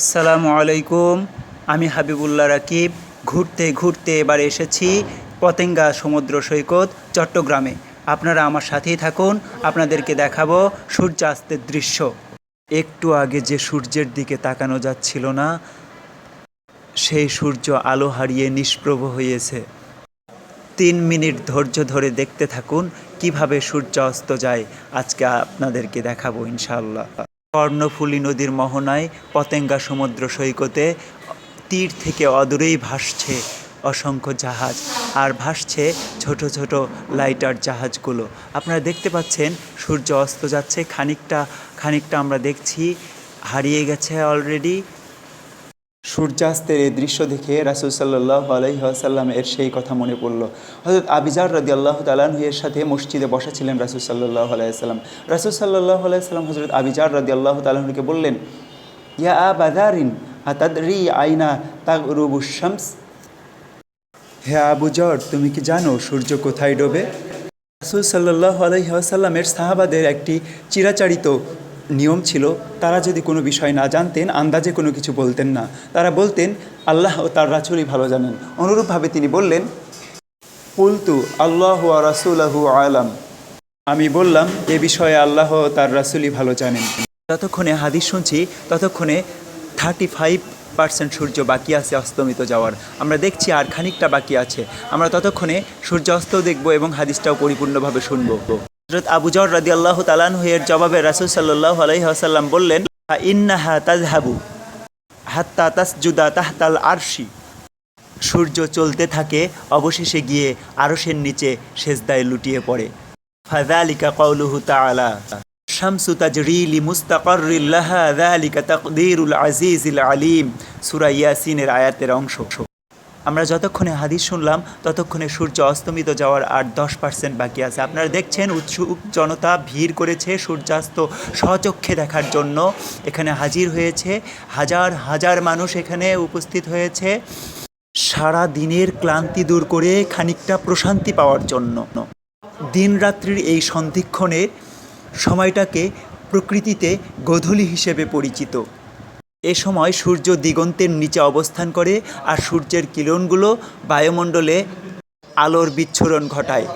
আসসালামু আলাইকুম। আমি হাবিবুল্লাহ রাকিব। ঘুরতে ঘুরতে এবার এসেছি পতেঙ্গা সমুদ্র সৈকত চট্টগ্রামে। আপনারা আমার সাথেই থাকুন, আপনাদেরকে দেখাবো সূর্যাস্তের দৃশ্য। একটু আগে যে সূর্যের দিকে তাকানো যাচ্ছিল না, সেই সূর্য আলো হারিয়ে নিষ্প্রভ হয়েছে। 3 মিনিট ধৈর্য ধরে দেখতে থাকুন কিভাবে সূর্য অস্ত যায়। আজকে আপনাদেরকে দেখাবো ইনশাআল্লাহ। কর্ণফুলী নদীর মোহনায় পতেঙ্গা সমুদ্র সৈকতে তীর থেকে অদূরেই ভাসছে অসংখ্য জাহাজ, আর ভাসছে ছোট ছোট লাইটার জাহাজগুলো। আপনারা দেখতে পাচ্ছেন সূর্য অস্ত যাচ্ছে, খানিকটা খানিকটা আমরা দেখছি হারিয়ে গেছে অলরেডি। সূর্যাস্তের এই দৃশ্য দেখে রাসূল সাল্লাল্লাহু আলাইহি ওয়াসাল্লাম এর সেই কথা মনে পড়ল। হযরত আবিজার রাদিয়াল্লাহু তাআলা আনহু এর সাথে মসজিদে বসা ছিলেন রাসূল সাল্লাল্লাহু আলাইহি ওয়াসাল্লাম। রাসূল সাল্লাল্লাহু আলাইহি ওয়াসাল্লাম হযরত আবিজার রাদিয়াল্লাহু তাআলা আনহুকে বললেন, ইয়া আবা যারিন আতাদরি আইনা তাগরুবুশ শামস। হে আবু যর, তুমি কি জানো সূর্য কোথায় ডোবে? রাসূল সাল্লাল্লাহু আলাইহি ওয়াসাল্লামের সাহাবাদের একটি চিরাচরিত নিয়ম ছিল, তারা যদি কোনো বিষয় না জানতেন আন্দাজে কোনো কিছু বলতেন না। তারা বলতেন আল্লাহ ও তার রাসূলই ভালো জানেন। অনুরূপভাবে তিনি বললেন, কুলতু আল্লাহু ওয়া রাসূলুহু আলাম। আমি বললাম এ বিষয়ে আল্লাহ ও তার রাসূলই ভালো জানেন। যতক্ষণে হাদিস শুনছি ততক্ষণে 35% সূর্য বাকি আছে অস্তমিত যাওয়ার। আমরা দেখছি আর খানিকটা বাকি আছে। আমরা ততক্ষণে সূর্য অস্তও দেখব এবং হাদিসটাও পরিপূর্ণভাবে শুনব। হযরত আবু যর রাদিয়াল্লাহু তাআলা আনহু এর জবাবে রাসূল সাল্লাল্লাহু আলাইহি ওয়াসাল্লাম বললেন, ইন্নাহা তাযহাবু হাত্তা তাসজুদা তাহতাল আরশি। সূর্য চলতে থাকে, অবশেষে গিয়ে আরশের নিচে সেজদায় লুটিয়ে পড়ে। ফাযালিকা কাওলুহু তাআলা শামসু তাজরি লিমুস্তাকাররিল লাহা যালিকা তাকদীরুল আজিজিল আলিম। সূরা ইয়াসিনের আয়াতের অংশ। আমরা যতক্ষণে হাদিস শুনলাম ততক্ষণে সূর্য অস্তমিত যাওয়ার আর 10% বাকি আছে। আপনারা দেখছেন উৎসুক জনতা ভিড় করেছে সূর্যাস্ত স্বচক্ষে দেখার জন্য। এখানে হাজির হয়েছে হাজার হাজার মানুষ, এখানে উপস্থিত হয়েছে সারা দিনের ক্লান্তি দূর করে খানিকটা প্রশান্তি পাওয়ার জন্য। দিন রাত্রির এই সন্ধিক্ষণের সময়টাকে প্রকৃতিতে গোধূলি হিসেবে পরিচিত। এ সময় সূর্য দিগন্তের নিচে অবস্থান করে আর সূর্যের কিরণগুলো বায়ুমণ্ডলে আলোর বিচ্ছুরণ ঘটায়।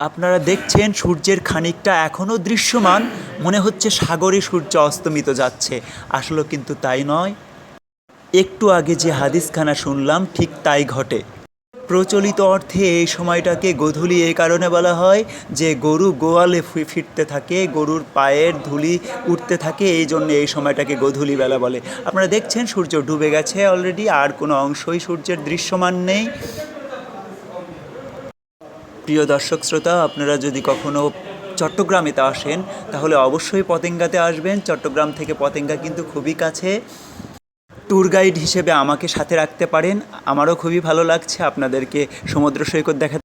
আপনারা দেখছেন সূর্যের খানিকটা এখনও দৃশ্যমান, মনে হচ্ছে সাগরে সূর্য অস্তমিত যাচ্ছে। আসলে কিন্তু তাই নয়। একটু আগে যে হাদিসখানা শুনলাম ঠিক তাই ঘটে। প্রচলিত অর্থে এই সময়টাকে গোধূলি এই কারণে বলা হয় যে গরু গোয়ালে ফিরতে থাকে, গরুর পায়ের ধুলি উঠতে থাকে, এই জন্য এই সময়টাকে গোধূলি বেলা বলে। আপনারা দেখছেন সূর্য ডুবে গেছে অলরেডি, আর কোনো অংশই সূর্যের দৃশ্যমান নেই। প্রিয় দর্শক শ্রোতা, আপনারা যদি কখনো চট্টগ্রামেতে আসেন তাহলে অবশ্যই পতেঙ্গাতে আসবেন। চট্টগ্রাম থেকে পতেঙ্গা কিন্তু খুবই কাছে। ট্যুর গাইড হিসেবে আমাকে সাথে রাখতে পারেন। আমারও খুবই ভালো লাগছে আপনাদেরকে সমুদ্র সৈকত দেখা